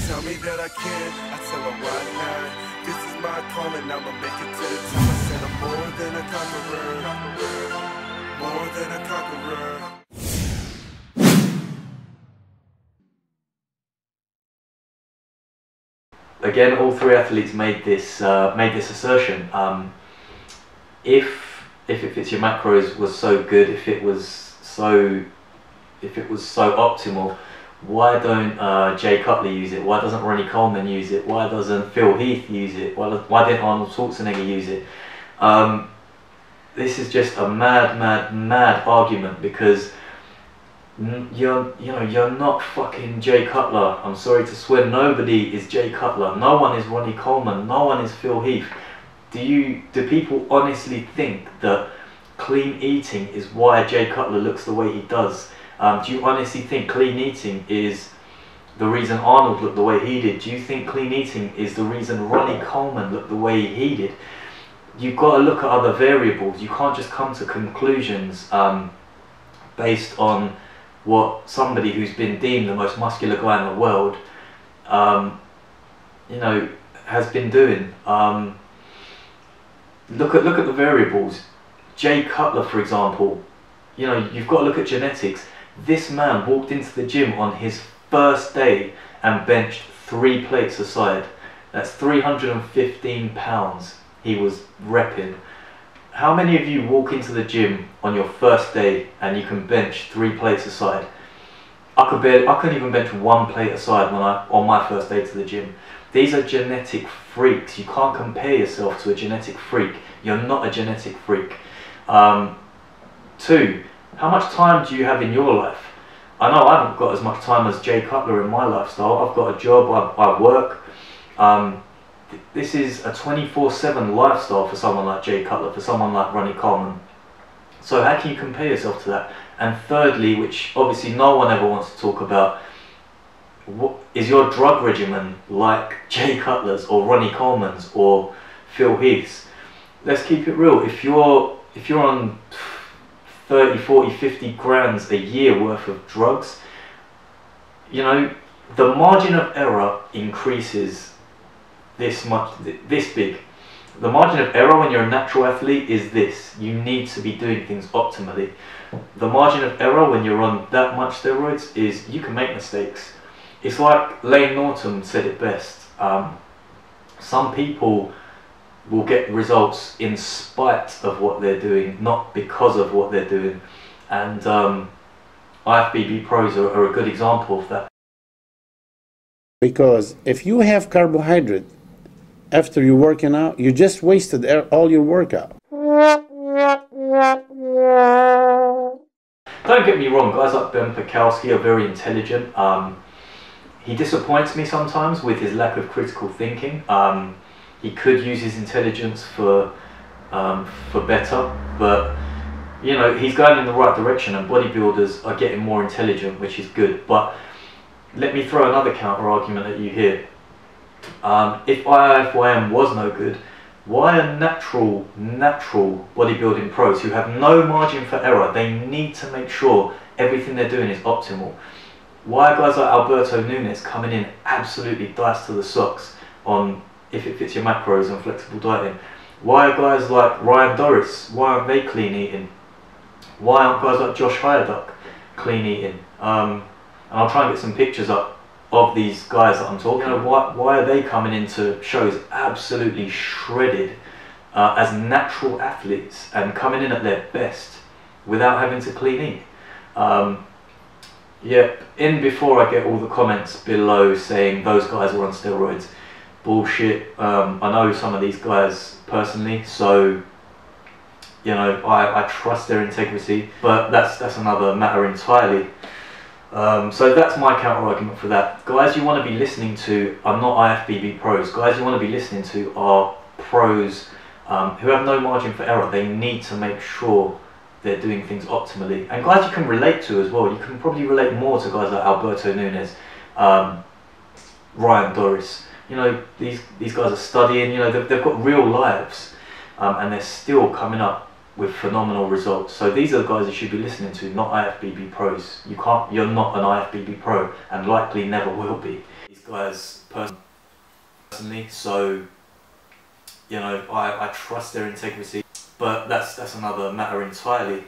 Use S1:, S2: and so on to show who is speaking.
S1: tell me that I can, I tell them why not. This is my calling, I'ma make it to the top. I said I'm more than a conqueror, more than a conqueror.
S2: Again, all three athletes made this assertion. If It Fits Your Macros was so good, if it was so optimal, why don't Jay Cutler use it? Why doesn't Ronnie Coleman use it? Why doesn't Phil Heath use it? Why didn't Arnold Schwarzenegger use it? This is just a mad argument, because you're not fucking Jay Cutler. I'm sorry to swear, nobody is Jay Cutler. No one is Ronnie Coleman. No one is Phil Heath. Do people honestly think that clean eating is why Jay Cutler looks the way he does? Do you honestly think clean eating is the reason Arnold looked the way he did? Do you think clean eating is the reason Ronnie Coleman looked the way he did? You've got to look at other variables. You can't just come to conclusions based on what somebody who's been deemed the most muscular guy in the world, has been doing. Look at the variables. Jay Cutler, for example, you've got to look at genetics. This man walked into the gym on his first day and benched 3 plates aside. That's 315 pounds he was repping. How many of you walk into the gym on your first day and you can bench 3 plates aside? I couldn't even bench 1 plate aside on my first day to the gym. These are genetic freaks. You can't compare yourself to a genetic freak. You're not a genetic freak. 2, how much time do you have in your life? I know I haven't got as much time as Jay Cutler in my lifestyle. I've got a job, I work. This is a 24/7 lifestyle for someone like Jay Cutler, for someone like Ronnie Coleman. So how can you compare yourself to that? And thirdly, which obviously no one ever wants to talk about, is your drug regimen like Jay Cutler's or Ronnie Coleman's or Phil Heath's? Let's keep it real. If you're on 30, 40, 50 grand a year worth of drugs, the margin of error increases this big. The margin of error when you're a natural athlete is this: you need to be doing things optimally. The margin of error when you're on that much steroids is you can make mistakes. It's like Layne Norton said it best. Some people will get results in spite of what they're doing, not because of what they're doing. And IFBB pros are a good example of that.
S3: Because if you have carbohydrate after you're working out, you just wasted all your workout.
S2: Don't get me wrong, guys like Ben Pakowski are very intelligent. He disappoints me sometimes with his lack of critical thinking. He could use his intelligence for better, but he's going in the right direction, and bodybuilders are getting more intelligent, which is good. But let me throw another counter argument at you here. If IIFYM was no good, why are natural bodybuilding pros who have no margin for error, they need to make sure everything they're doing is optimal? Why are guys like Alberto Nunes coming in absolutely diced to the socks on If It Fits Your Macros and flexible dieting? Why are guys like Ryan Doris, why aren't they clean eating? Why aren't guys like Josh Hyderduck clean eating? And I'll try and get some pictures up of these guys that I'm talking about. Why are they coming into shows absolutely shredded as natural athletes and coming in at their best without having to clean eat? Before I get all the comments below saying those guys are on steroids, bullshit. I know some of these guys personally, so I trust their integrity, but that's another matter entirely. So that's my counter argument for that. Guys you want to be listening to are not IFBB pros. Guys you want to be listening to are pros who have no margin for error. They need to make sure they're doing things optimally. And guys you can relate to as well. You can probably relate more to guys like Alberto Nunes, Ryan Doris. These guys are studying, they've got real lives, and they're still coming up with phenomenal results. So these are the guys you should be listening to, not IFBB pros. You're not an IFBB pro, and likely never will be. these guys personally, so you know, I trust their integrity, but that's another matter entirely.